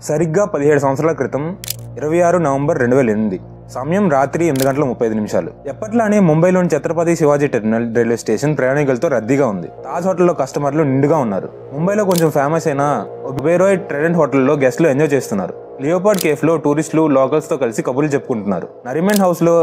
సరిగ్గా 17 సంవత్సరాల క్రితం 26 నవంబర్ 2008 సమయం రాత్రి 8:35. ఎప్పట్లానే ముంబైలోని Chhatrapati Shivaji terminal railway station ప్రయాణికులతో రద్దీగా ఉంది. తాజ్ హోటల్లో కస్టమర్లు నిండుగా ఉన్నారు. ముంబైలో కొంచెం ఫేమస్ అయిన ఒబెరోయ్ ట్రెడెంట్ హోటల్లో గెస్ట్లు ఎంజాయ్ చేస్తున్నారు. లియోపార్డ్ కేఫ్లో టూరిస్టులు లోకల్స్తో కలిసి కబుర్లు చెప్పుకుంటున్నారు. నరిమన్ హౌస్లో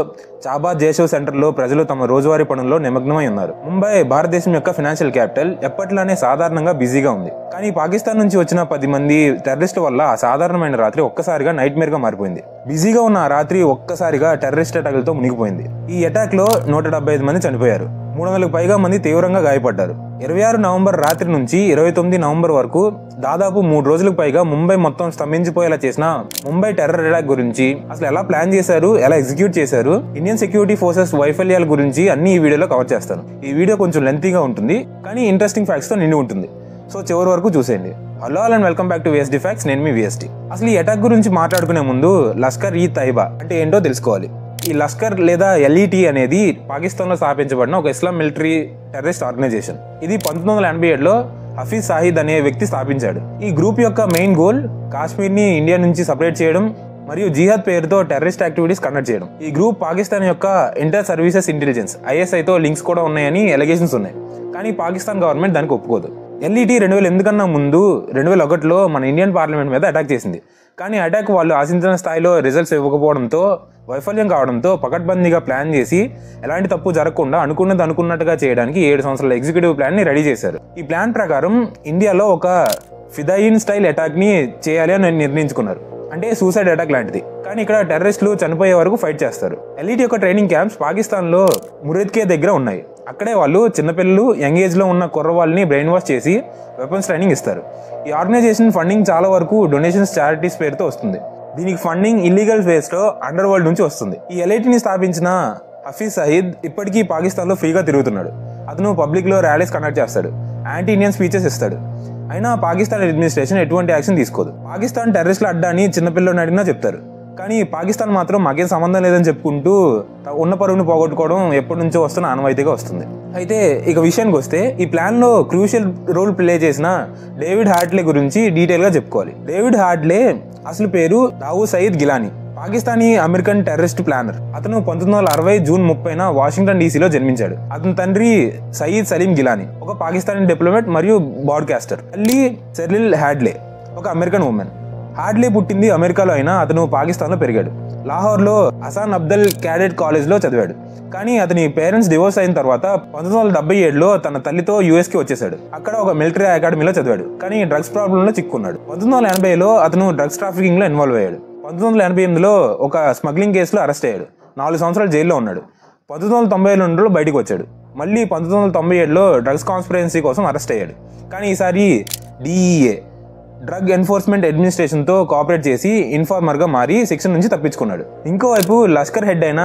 చాబాద్ జేషవ్ సెంటర్లో ప్రజలు తమ రోజువారీ పనుల్లో నిమగ్నమై ఉన్నారు. ముంబై భారతదేశం యొక్క ఫైనాన్షియల్ క్యాపిటల్ ఎప్పట్లానే సాధారణంగా బిజీగా ఉంది. కానీ పాకిస్తాన్ నుంచి వచ్చిన 10 మంది టెర్రరిస్టు వల్ల ఆ సాధారణమైన రాత్రి ఒక్కసారిగా నైట్ మేర్ గా మారిపోయింది. బిజీగా ఉన్న ఆ రాత్రి ఒక్కసారిగా టెర్రరిస్ట్ అటాక్లతో మునిగిపోయింది. ఈ అటాక్ లో 175 మంది చనిపోయారు. 300కు పైగా మంది తీవ్రంగా గాయపడ్డారు. 26 నవంబర్ రాత్రి నుంచి 29 నవంబర్ వరకు దాదాపు 3 రోజులకు పైగా ముంబై మొత్తం స్తంభించిపోయేలా చేసిన ముంబై టెర్రర్ అటాక్ గురించి, అసలు ఎలా ప్లాన్ చేశారు, ఎలా ఎగ్జిక్యూట్ చేశారు, ఇండియన్ సెక్యూరిటీ ఫోర్సెస్ వైఫల్యాల గురించి అన్ని ఈ వీడియోలో కవర్ చేస్తాను. ఈ వీడియో కొంచెం లెంతీగా ఉంటుంది, కానీ ఇంట్రెస్టింగ్ ఫ్యాక్ట్స్ తో నిండి ఉంటుంది. సో చివరి వరకు చూసేయండి. Hello and welcome back to VSD facts. నేను మీ VSD. అసలు ఈ అటాక్ గురించి మాట్లాడుకునే ముందు లష్కర్ ఈ తైబా అంటే ఏంటో తెలుసుకోవాలి. ఈ లష్కర్ లేదా LET అనేది పాకిస్తాన్లో స్థాపించబడిన ఒక ఇస్లాం మిలిటరీ టెర్రరిస్ట్ ఆర్గనైజేషన్. ఇది 1987లో హఫీజ్ సాహిద్ అనే వ్యక్తి స్థాపించాడు. ఈ గ్రూప్ యొక్క మెయిన్ గోల్ కాశ్మీర్ని ఇండియా నుంచి సపరేట్ చేయడం మరియు జిహాద్ పేరుతో టెర్రరిస్ట్ యాక్టివిటీస్ కండక్ట్ చేయడం. ఈ గ్రూప్ పాకిస్తాన్ యొక్క ఇంటర్ సర్వీసెస్ ఇంటెలిజెన్స్ ISIతో లింక్స్ కూడా ఉన్నాయని ఎలిగేషన్స్ ఉన్నాయి. కానీ పాకిస్తాన్ గవర్నమెంట్ దానికి ఒప్పుకోదు. LET 2008 కన్నా ముందు 2001లో మన ఇండియన్ పార్లమెంట్ మీద అటాక్ చేసింది. కానీ అటాక్ వాళ్ళు ఆశించిన స్థాయిలో రిజల్ట్స్ ఇవ్వకపోవడంతో, వైఫల్యం కావడంతో పకడ్బందీగా ప్లాన్ చేసి ఎలాంటి తప్పు జరగకుండా అనుకున్నది అనుకున్నట్టుగా చేయడానికి 7 సంవత్సరాల ఎగ్జిక్యూటివ్ ప్లాన్ ని రెడీ చేశారు. ఈ ప్లాన్ ప్రకారం ఇండియాలో ఒక ఫిదాయిన్ స్టైల్ అటాక్ ని చేయాలి అని నిర్ణయించుకున్నారు. అంటే సూసైడ్ అటాక్ లాంటిది. కానీ ఇక్కడ టెర్రరిస్టులు చనిపోయే వరకు ఫైట్ చేస్తారు. LET యొక్క ట్రైనింగ్ క్యాంప్స్ పాకిస్తాన్లో మురేద్కే దగ్గర ఉన్నాయి. అక్కడే వాళ్ళు చిన్నపిల్లలు, యంగ్ ఏజ్ లో ఉన్న కుర్రవాళ్ళని బ్రెయిన్ వాష్ చేసి వెపన్స్ ట్రైనింగ్ ఇస్తారు. ఈ ఆర్గనైజేషన్ ఫండింగ్ చాలా వరకు డొనేషన్స్, చారిటీస్ పేరుతో వస్తుంది. దీనికి ఫండింగ్ ఇల్లీగల్ వేస్ లో అండర్ వరల్డ్ నుంచి వస్తుంది. ఈ LETని స్థాపించిన హఫీజ్ సయీద్ ఇప్పటికీ పాకిస్తాన్లో ఫ్రీగా తిరుగుతున్నాడు. అతను పబ్లిక్ లో ర్యాలీస్ కండక్ట్ చేస్తాడు, యాంటీ ఇండియన్ స్పీచెస్ ఇస్తాడు. అయినా పాకిస్తాన్ అడ్మినిస్ట్రేషన్ ఎటువంటి యాక్షన్ తీసుకోదు. పాకిస్తాన్ టెర్రరిస్టుల అడ్డా అని చిన్నపిల్లని అడిగినా చెప్తారు. కానీ పాకిస్తాన్ మాత్రం మాకేం సంబంధం లేదని చెప్పుకుంటూ ఉన్న పరువును పోగొట్టుకోవడం ఎప్పటి నుంచో వస్తున్న ఆనవాయితీగా వస్తుంది. అయితే ఇక విషయానికి వస్తే, ఈ ప్లాన్ లో క్రూషియల్ రోల్ ప్లే చేసిన డేవిడ్ హార్ట్లే గురించి డీటెయిల్ గా చెప్పుకోవాలి. డేవిడ్ హార్ట్లే అసలు పేరు Dawood Sayed Gilani, Pakistani American terrorist planner. అతను 1960 జూన్ 30న వాషింగ్టన్ DC లో జన్మించాడు. అతని తండ్రి సయీద్ సలీం గిలానీ ఒక పాకిస్తానీ డిప్లొమాట్ మరియు బ్రాడ్కాస్టర్. తల్లి సెర్లిల్ హార్ట్లే ఒక అమెరికన్ ఉమెన్. హార్ట్లే పుట్టింది అమెరికాలో అయినా అతను పాకిస్తాన్లో పెరిగాడు. లాహోర్లో హసాన్ అబ్దల్ క్యాడెట్ కాలేజ్లో చదివాడు. కానీ అతని పేరెంట్స్ డివోర్స్ అయిన తర్వాత 1977లో తన తల్లితో US కి వచ్చేసాడు. అక్కడ ఒక మిలిటరీ అకాడమీలో చదివాడు. కానీ డ్రగ్స్ ప్రాబ్లంలో చిక్కుకున్నాడు. 1980లో అతను డ్రగ్స్ ట్రాఫికింగ్ లో ఇన్వాల్వ్ అయ్యాడు. 1988లో ఒక స్మగ్లింగ్ కేసులో అరెస్ట్ అయ్యాడు. 4 సంవత్సరాలు జైల్లో ఉన్నాడు. 1992లో బయటకు వచ్చాడు. మళ్ళీ 1997లో డ్రగ్స్ కాన్స్పిరెన్సీ కోసం అరెస్ట్ అయ్యాడు. కానీ ఈసారి DEA డ్రగ్ ఎన్ఫోర్స్మెంట్ అడ్మినిస్ట్రేషన్తో కోఆపరేట్ చేసి ఇన్ఫార్మర్గా మారి శిక్ష నుంచి తప్పించుకున్నాడు. ఇంకోవైపు లష్కర్ హెడ్ అయిన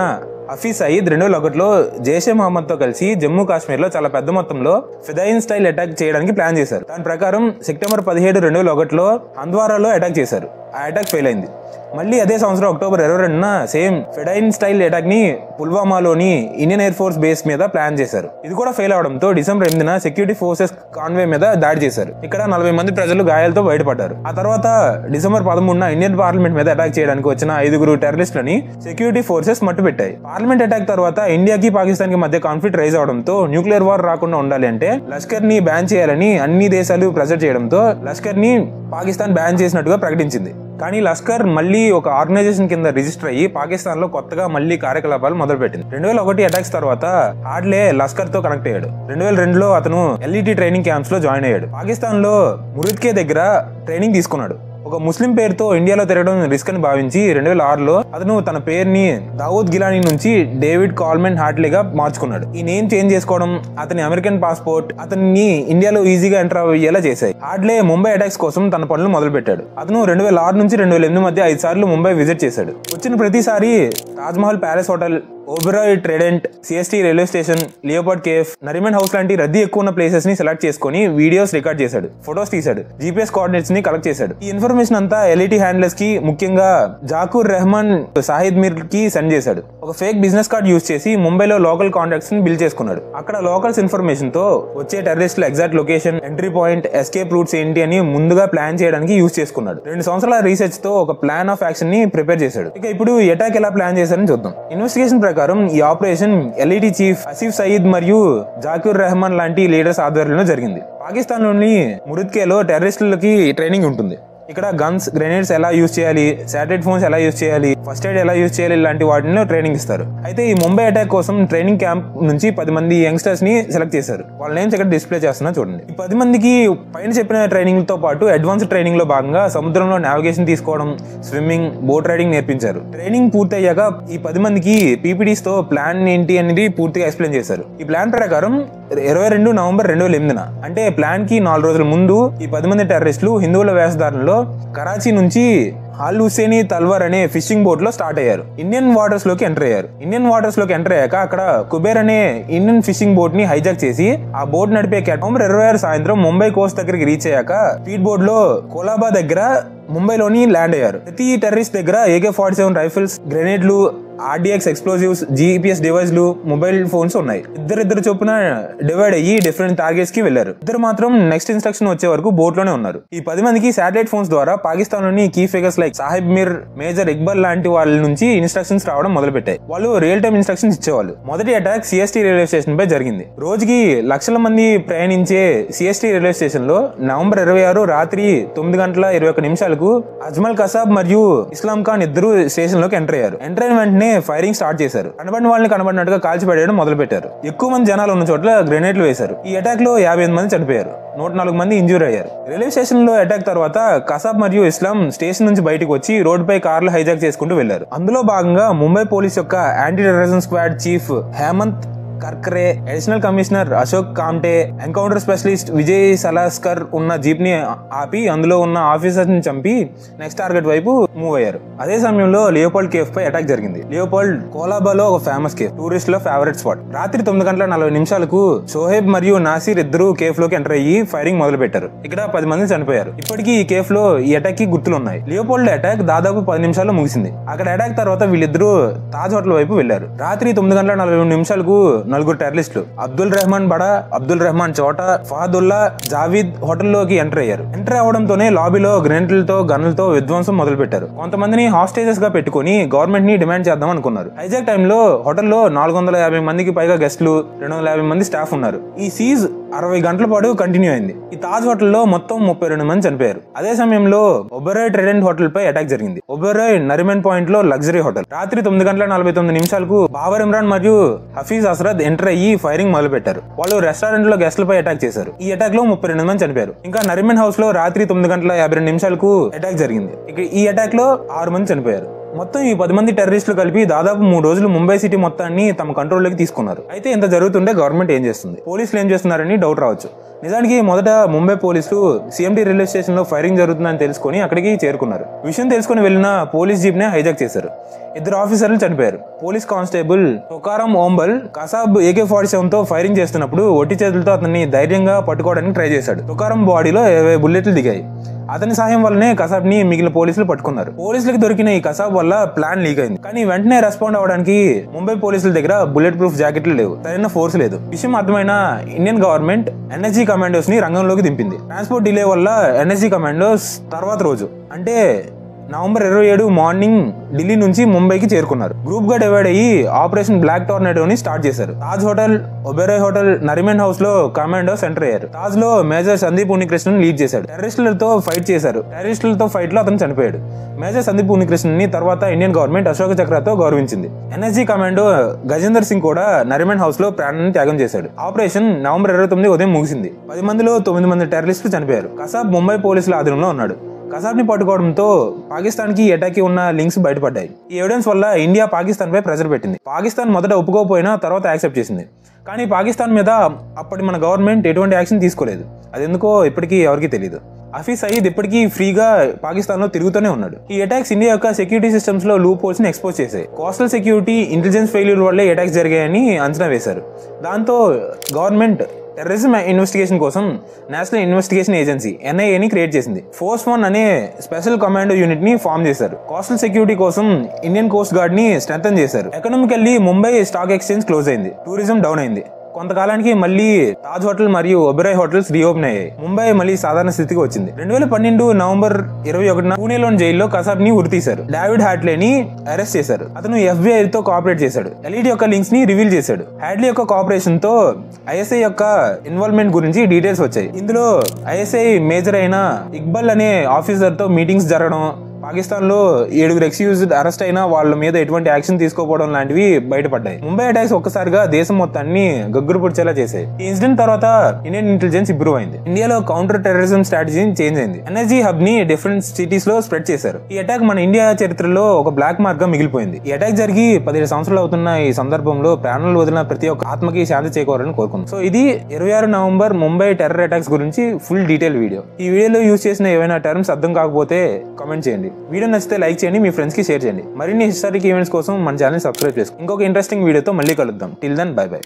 హఫీజ్ సయీద్ 2001లో జైషే మహమ్మద్తో కలిసి జమ్మూ కాశ్మీర్లో చాలా పెద్ద మొత్తంలో ఫిదాయిన్ స్టైల్ అటాక్ చేయడానికి ప్లాన్ చేశారు. దాని ప్రకారం సెప్టెంబర్ 17, 2001లో హంద్వారాలో అటాక్ చేశారు. ఆ అటాక్ ఫెయిల్ అయింది. మళ్ళీ అదే సంవత్సరం October 22న same fidayeen style attack ని పుల్వామాలోని ఇండియన్ ఎయిర్ ఫోర్స్ బేస్ మీద ప్లాన్ చేశారు. ఇది కూడా ఫెయిల్ అవడంతో డిసెంబర్ 8న సెక్యూరిటీ ఫోర్సెస్ కాన్వే మీద దాడి చేశారు. ఇక్కడ 40 మంది ప్రజలు గాయాలతో బయటపడ్డారు. ఆ తర్వాత డిసెంబర్ 13న ఇండియన్ పార్లమెంట్ మీద అటాక్ చేయడానికి వచ్చిన 5 టెర్రరిస్టులని సెక్యూరిటీ ఫోర్సెస్ మట్టుపెట్టాయి. పార్లమెంట్ అటాక్ తర్వాత ఇండియాకి పాకిస్తాన్ కి మధ్య కాన్ఫ్లిక్ట్ రైజ్ అవడంతో న్యూక్లియర్ వార్ రాకుండా ఉండాలి అంటే లష్కర్ ని బ్యాన్ చేయాలని అన్ని దేశాలు ప్రెజర్ చేయడంతో లష్కర్ ని పాకిస్తాన్ బ్యాన్ చేసినట్టుగా ప్రకటించింది. కానీ లష్కర్ మళ్ళీ ఒక ఆర్గనైజేషన్ కింద రిజిస్టర్ అయ్యి పాకిస్తాన్ లో కొత్తగా మళ్ళీ కార్యకలాపాలు మొదలుపెట్టింది. 2001 అటాక్స్ తర్వాత హార్ట్లే లష్కర్ తో కనెక్ట్ అయ్యాడు. 2002లో అతను LET ట్రైనింగ్ క్యాంప్స్ లో జాయిన్ అయ్యాడు. పాకిస్తాన్ లో మురిద్కే దగ్గర ట్రైనింగ్ తీసుకున్నాడు. ఒక ముస్లిం పేరుతో ఇండియాలో తిరగడం రిస్క్ అని భావించి 2006లో అతను తన పేరుని దావూద్ గిలానీ నుంచి డేవిడ్ కాల్మెన్ హార్ట్లేగా మార్చుకున్నాడు. ఈ నేమ్ చేంజ్ చేసుకోవడం, అతని అమెరికన్ పాస్పోర్ట్ అతన్ని ఇండియాలో ఈజీగా ఎంటర్ అయ్యేలా చేశాయి. హార్ట్లే ముంబై అటాక్స్ కోసం తన పనులు మొదలు పెట్టాడు. అతను 2006 నుంచి 2008 మధ్య 5 సార్లు ముంబై విజిట్ చేశాడు. వచ్చిన ప్రతిసారి Taj Mahal palace hotel, Oberoi Trident, CST railway station, leopard cafe, Nariman house లాంటి రద్దీ ఎక్కువ ఉన్న ప్లేసెస్ ని సెలెక్ట్ చేసుకుని వీడియోస్ రికార్డ్ చేశాడు, ఫొటోస్ తీశాడు, జీపీఎస్ కోఆర్డినేట్స్ ని కలెక్ట్ చేశాడు. ఈ ఇన్ఫర్మేషన్ అంతా ఎల్ఈటీ హ్యాండ్లర్స్ కి, ముఖ్యంగా జాకూర్ రెహమాన్ సాహిద్ మీర్ కి సెండ్ చేశాడు. ఒక ఫేక్ బిజినెస్ కార్డ్ యూజ్ చేసి ముంబైలో లోకల్ కాంటాక్ట్స్ ని బిల్డ్ చేసుకున్నాడు. అక్కడ లోకల్స్ ఇన్ఫర్మేషన్ తో వచ్చే టెర్రరిస్టుల exact location, entry point, escape routes ఏంటి అని ముందుగా ప్లాన్ చేయడానికి యూజ్ చేసుకున్నాడు. 2 సంవత్సరాల రీసెర్చ్ తో ఒక ప్లాన్ ఆఫ్ యాక్షన్ ని ప్రిపేర్ చేశాడు. ఇక ఇప్పుడు అటాక్ ఎలా ప్లాన్ చేశారని చూద్దాం. ఇన్వెస్టిగేషన్ ప్రకారం ఈ operation LET chief Asif Saeed మరియు జాకూర్ రెహమాన్ లాంటి లీడర్స్ ఆధ్వర్యంలో జరిగింది. పాకిస్తాన్ లోని మురిద్కేలో టెర్రరిస్టులకి ట్రైనింగ్ ఉంటుంది. ఇక్కడ గన్స్, గ్రెనేడ్స్ ఎలా యూజ్ చేయాలి, శాటిలైట్ ఫోన్స్ ఎలా యూజ్ చేయాలి, ఫస్ట్ ఎయిడ్ ఎలా యూజ్ చేయాలి ఇలాంటి వాటిలో ట్రైనింగ్ ఇస్తారు. అయితే ఈ ముంబై అటాక్ కోసం ట్రైనింగ్ క్యాంప్ నుంచి 10 మంది యంగ్స్టర్స్ ని సెలెక్ట్ చేశారు. వాళ్ళ నేమ్స్ ఇక్కడ డిస్ప్లే చేస్తున్నా చూడండి. ఈ 10 మందికి పైన చెప్పిన ట్రైనింగ్ తో పాటు అడ్వాన్స్ ట్రైనింగ్ లో భాగంగా సముద్రంలో నావిగేషన్ తీసుకోవడం, స్విమ్మింగ్, బోట్ రైడింగ్ నేర్పించారు. ట్రైనింగ్ పూర్తయ్యాక ఈ 10 మందికి పీపీడీస్ తో ప్లాన్ ఏంటి అనేది పూర్తిగా ఎక్స్ప్లెయిన్ చేశారు. ఈ ప్లాన్ ప్రకారం 22 నవంబర్ 2008 అంటే ప్లాన్ కి 4 రోజుల ముందు ఈ 10 మంది టెర్రరిస్టులు హిందువుల వేషధారణలో కరాచీ నుంచి అల్ హుసేని తల్వార్ అనే ఫిషింగ్ బోట్ లో స్టార్ట్ అయ్యారు. ఇండియన్ వాటర్స్ లోకి ఎంటర్ అయ్యాక అక్కడ కుబేర్ అనే ఇండియన్ ఫిషింగ్ బోట్ ని హైజాక్ చేసి ఆ బోట్ నడిపే నవంబర్ 26 సాయంత్రం ముంబై కోస్ట్ దగ్గరికి రీచ్ అయ్యాక స్పీడ్ బోట్ లో కోలాబా దగ్గర ముంబైలోని ల్యాండ్ అయ్యారు. ప్రతి టెర్రరిస్ట్ దగ్గర AK-47 రైఫిల్స్, గ్రెనేడ్లు, RDX ఎక్స్ప్లోజివ్స్, GPS డివైస్లు, మొబైల్ ఫోన్స్ ఉన్నాయి. ఇద్దరు చొప్పున డివైడ్ అయ్యి డిఫరెంట్ టార్గెట్స్ కి వెళ్లారు. ఇద్దరు మాత్రం నెక్స్ట్ ఇన్స్ట్రక్షన్ వచ్చే వరకు బోట్ లోనే ఉన్నారు. ఈ 10 మందికి శాటిలైట్ ఫోన్స్ ద్వారా పాకిస్తాన్ లోని కీ ఫిగర్స్ లైక్ సాహిబ్ మీర్, మేజర్ ఇక్బాల్ లాంటి వాళ్ళ నుంచి ఇన్స్ట్రక్షన్స్ రావడం మొదలు పెట్టాయి. వాళ్ళు రియల్ టైమ్ ఇన్స్ట్రక్షన్స్ ఇచ్చేవాళ్ళు. మొదటి అటాక్ సిఎస్టీ రైల్వే స్టేషన్ పై జరిగింది. రోజుకి లక్షల మంది ప్రయాణించే సిఎస్టీ రైల్వే స్టేషన్ లో నవంబర్ 26 రాత్రి 9:21 అజ్మల్ కసాబ్ మరియు ఇస్లాం ఖాన్ ఇద్దరు స్టేషన్ లోకి ఎంటర్ అయ్యారు. ఎంటర్ అయిన వెంటనే ఫైరింగ్ స్టార్ట్ చేశారు. కనబడిన వాళ్ళని కనబడినట్టుగా కాల్చిపడేయడం మొదలు పెట్టారు. ఎక్కువ మంది జనాలు ఉన్న చోట్ల గ్రెనేడ్లు వేశారు. ఈ అటాక్ లో 55 మంది చనిపోయారు, 104 మంది ఇంజూర్ అయ్యారు. రైల్వే స్టేషన్ లో అటాక్ తర్వాత కసాబ్ మరియు ఇస్లాం స్టేషన్ నుంచి బయటకు వచ్చి రోడ్డుపై కార్లు హైజాక్ చేసుకుంటూ వెళ్లారు. అందులో భాగంగా ముంబై పోలీస్ యొక్క anti terrorism squad chief Hemant Karkare, additional commissioner Ashok Kamte, encounter specialist Vijay Salaskar ఉన్న జీప్ ని ఆపి అందులో ఉన్న ఆఫీసర్స్ ని చంపి నెక్స్ట్ టార్గెట్ వైపు మూవ్ అయ్యారు. అదే సమయంలో లియోపాల్డ్ కేఫ్ పై అటాక్ జరిగింది. లియోపాల్డ్ కోలాబాలో ఒక ఫేమస్ కేఫ్, టూరిస్టుల ఫేవరెట్ స్పాట్. రాత్రి 9:40 షోహేబ్ మరియు నాసిర్ ఇద్దరు కేఫ్ లోకి ఎంటర్ అయ్యి ఫైరింగ్ మొదలు పెట్టారు. ఇక్కడ 10 మంది చనిపోయారు. ఇప్పటికీ ఈ కేఫ్ లో ఈ అటాక్ కి గుర్తులు ఉన్నాయి. లియోపాల్డ్ అటాక్ దాదాపు 10 నిమిషాల్లో ముగిసింది. అక్కడ అటాక్ తర్వాత వీళ్ళిద్దరూ తాజ్ హోటల్ వైపు వెళ్లారు. రాత్రి 9:40 నలుగురు టెర్రరిస్టులు అబ్దుల్ రెహమాన్ బడా, అబ్దుల్ రెహమాన్ చోటా, ఫహదుల్లా, జావీద్ హోటల్లోకి ఎంటర్ అయ్యారు. ఎంటర్ అవడంతోనే లాబీలో గ్రెనేడ్లతో, గన్లతో విధ్వంసం మొదలు పెట్టారు. కొంతమందిని హాస్టేజెస్ గా పెట్టుకుని గవర్నమెంట్ ని డిమాండ్ చేద్దాం అనుకున్నారు. హైజాక్ టైంలో హోటల్లో 450 మందికి పైగా గెస్టులు, 250 మంది స్టాఫ్ ఉన్నారు. ఈ సీజ్ 60 గంటల పాటు కంటిన్యూ అయింది. ఈ తాజ్ హోటల్లో మొత్తం 32 మంది చనిపోయారు. అదే సమయంలో ఓబెరాయ్ ట్రెడెంట్ హోటల్ పై అటాక్ జరిగింది. ఓబెరాయ్ నరిమన్ పాయింట్ లో లగ్జరీ హోటల్. రాత్రి 9:49 బాబర్ ఇమ్రాన్ మరియు హఫీజ్ అస్రద్ ఎంటర్ అయ్యి ఫైరింగ్ మొదలు పెట్టారు. వాళ్ళు రెస్టారెంట్ లో గెస్ట్లపై అటాక్ చేశారు. ఈ అటాక్ లో 32 మంది చనిపోయారు. ఇంకా నరిమన్ హౌస్ లో రాత్రి 9:52 అటాక్ జరిగింది. ఈ అటాక్ లో 6 మంది చనిపోయారు. మొత్తం ఈ 10 మంది టెర్రరిస్టులు కలిపి దాదాపు 3 రోజులు ముంబై సిటీ మొత్తాన్ని తమ కంట్రోల్లోకి తీసుకున్నారు. అయితే ఇంత జరుగుతుంటే గవర్నమెంట్ ఏం చేస్తుంది, పోలీసులు ఏం చేస్తున్నారని డౌట్ రావచ్చు. నిజానికి మొదట ముంబై పోలీసులు CMT రైల్వే స్టేషన్ లో ఫైరింగ్ జరుగుతుందని తెలుసుకుని అక్కడికి చేరుకున్నారు. విషయం తెలుసుకుని వెళ్లిన పోలీస్ జీప్ ని హైజాక్ చేశారు. 2 ఆఫీసర్లు చనిపోయారు. Police constable Tukaram Omble Kasab AK-47 తో ఫైరింగ్ చేస్తున్నప్పుడు ఒట్టి చేతులతో అతన్ని ధైర్యంగా పట్టుకోవడానికి ట్రై చేశాడు. తుకారం బాడీలో 20 బుల్లెట్లు దిగాయి. అతని సహాయం వల్లనే కసాబ్ ని మిగిలిన పోలీసులు పట్టుకున్నారు. పోలీసులకు దొరికిన ఈ కసాబ్ వల్ల ప్లాన్ లీక్ అయింది. కానీ వెంటనే రెస్పాండ్ అవడానికి ముంబై పోలీసుల దగ్గర బుల్లెట్ ప్రూఫ్ జాకెట్లు లేవు, సరైన ఫోర్స్ లేదు. విషయం అర్థమైన ఇండియన్ గవర్నమెంట్ NSG కమాండోస్ ని రంగంలోకి దింపింది. ట్రాన్స్పోర్ట్ డిలే వల్ల NSG కమాండోస్ తర్వాత రోజు అంటే నవంబర్ 27 మార్నింగ్ ఢిల్లీ నుంచి ముంబైకి చేరుకున్నారు. గ్రూప్ గా డివైడ్ అయ్యి ఆపరేషన్ బ్లాక్ టోర్నేడోని స్టార్ట్ చేశారు. Taj hotel, Oberoi hotel, Nariman house లో కమాండోస్ ఎంటర్ అయ్యారు. తాజ్ లో మేజర్ సందీప్ ఉనికృష్ణన్ లీడ్ చేశాడు. టెర్రరిస్టులతో ఫైట్ చేశారు. టెర్రరిస్టులతో ఫైట్ లో అతను చనిపోయాడు. మేజర్ సందీప్ ఉనికృష్ణన్ ని తర్వాత ఇండియన్ గవర్నమెంట్ అశోక చక్రతో గౌరవించింది. NSG కమాండో గజేందర్ సింగ్ కూడా నరిమన్ హౌస్ లో ప్రాణాన్ని త్యాగం చేశాడు. ఆపరేషన్ నవంబర్ 29 ఉదయం ముగిసింది. 10 మందిలో 9 మంది టెర్రరిస్టులు చనిపోయారు. కసాబ్ ముంబై పోలీసుల ఆధీనంలో ఉన్నాడు. కసాబ్ ని పట్టుకోవడంతో పాకిస్తాన్ కి అటాక్ కి ఉన్న లింక్స్ బయటపడ్డాయి. ఈ ఎవిడెన్స్ వల్ల ఇండియా పాకిస్తాన్ పై ప్రెజర్ పెట్టింది. పాకిస్తాన్ మొదట ఒప్పుకోకపోయినా తర్వాత యాక్సెప్ట్ చేసింది. కానీ పాకిస్తాన్ మీద అప్పటి మన గవర్నమెంట్ ఎటువంటి యాక్షన్ తీసుకోలేదు. అది ఎందుకో ఇప్పటికీ ఎవరికి తెలియదు. హఫీజ్ సయీద్ ఇప్పటికీ ఫ్రీగా పాకిస్తాన్ లో తిరుగుతూనే ఉన్నాడు. ఈ అటాక్స్ ఇండియా యొక్క సెక్యూరిటీ సిస్టమ్స్ లో లూప్ హోల్స్ ని ఎక్స్పోజ్ చేశాయి. కోస్టల్ సెక్యూరిటీ ఇంటెలిజెన్స్ ఫెయిల్యూర్ వల్లే అటాక్స్ జరిగాయని అంచనా వేశారు. దాంతో గవర్నమెంట్ టెర్రరిజం ఇన్వెస్టిగేషన్ కోసం national investigation agency NIA create చేసింది. ఫోర్స్ 1 అనే స్పెషల్ కమాండో యూనిట్ ని ఫామ్ చేశారు. కోస్టల్ సెక్యూరిటీ కోసం ఇండియన్ కోస్ట్ గార్డ్ ని స్ట్రెంథన్ చేశారు. Economically Mumbai stock exchange close అయింది. టూరిజం డౌన్ అయింది. కొంతకాలానికి మళ్ళీ తాజ్ హోటల్ మరియు ఒబెరాయ్ హోటల్స్ రీఓపెన్ అయ్యాయి. ముంబై మళ్ళీ సాధారణ స్థితికి వచ్చింది. 2012 నవంబర్ 21 పూణేలోని జైల్లో కసాబ్ ని ఉరితీశారు. డేవిడ్ హ్యాడ్లేని అరెస్ట్ చేశారు. అతను FBI తో కోఆపరేట్ చేశాడు. ఎలిట్ యొక్క లింక్స్ ని రివీల్ చేశాడు. హ్యాడ్లీ యొక్క కోఆపరేషన్ తో ISI యొక్క ఇన్వాల్వ్మెంట్ గురించి డీటెయిల్స్ వచ్చాయి. ఇందులో ISI మేజర్ అయిన ఇక్బల్ అనే ఆఫీసర్ తో మీటింగ్స్ జరగడం, పాకిస్తాన్ లో 7 ఎక్స్క్యూజ్డ్ అరెస్ట్ అయినా వాళ్ళ మీద ఎటువంటి యాక్షన్ తీసుకోకపోవడం లాంటివి బయటపడ్డాయి. ముంబై అటాక్స్ ఒక్కసారిగా దేశం మొత్తాన్ని గగ్గురు పొడిచేలా చేశాయి. ఈ ఇన్సిడెంట్ తర్వాత ఇండియన్ ఇంటెలిజెన్స్ ఇంప్రూవ్ అయింది. ఇండియాలో కౌంటర్ టెర్రరిజం స్ట్రాటజీ చేంజ్ అయింది. ఎనర్జీ హబ్ ని డిఫరెంట్ సిటీస్ లో స్ప్రెడ్ చేశారు. ఈ అటాక్ మన ఇండియా చరిత్రలో ఒక బ్లాక్ మార్క్ గా మిగిలిపోయింది. ఈ అటాక్ జరిగి 17 సంవత్సరాలు అవుతున్న ఈ సందర్భంలో ప్రాణాలు వదిలిన ప్రతి ఒక్క ఆత్మకి శాంతి చేకూరాలని కోరుకుంది. సో ఇది 26 నవంబర్ ముంబై టెర్రర్ అటాక్స్ గురించి ఫుల్ డీటెయిల్ వీడియో. ఈ వీడియోలో యూజ్ చేసిన ఏవైనా టర్మ్స్ అర్థం కాకపోతే కామెంట్ చేయండి. వీడియో నచ్చితే లైక్ చేయండి, మీ ఫ్రెండ్స్ కి షేర్ చేయండి. మరిన్ని హిస్టారిక్ ఈవెంట్స్ కోసం మన ఛానల్ సబ్స్క్రైబ్ చేసుకోండి. ఇంకొక ఇంట్రెస్టింగ్ వీడియోతో మళ్ళీ కలుద్దాం. Till then bye by.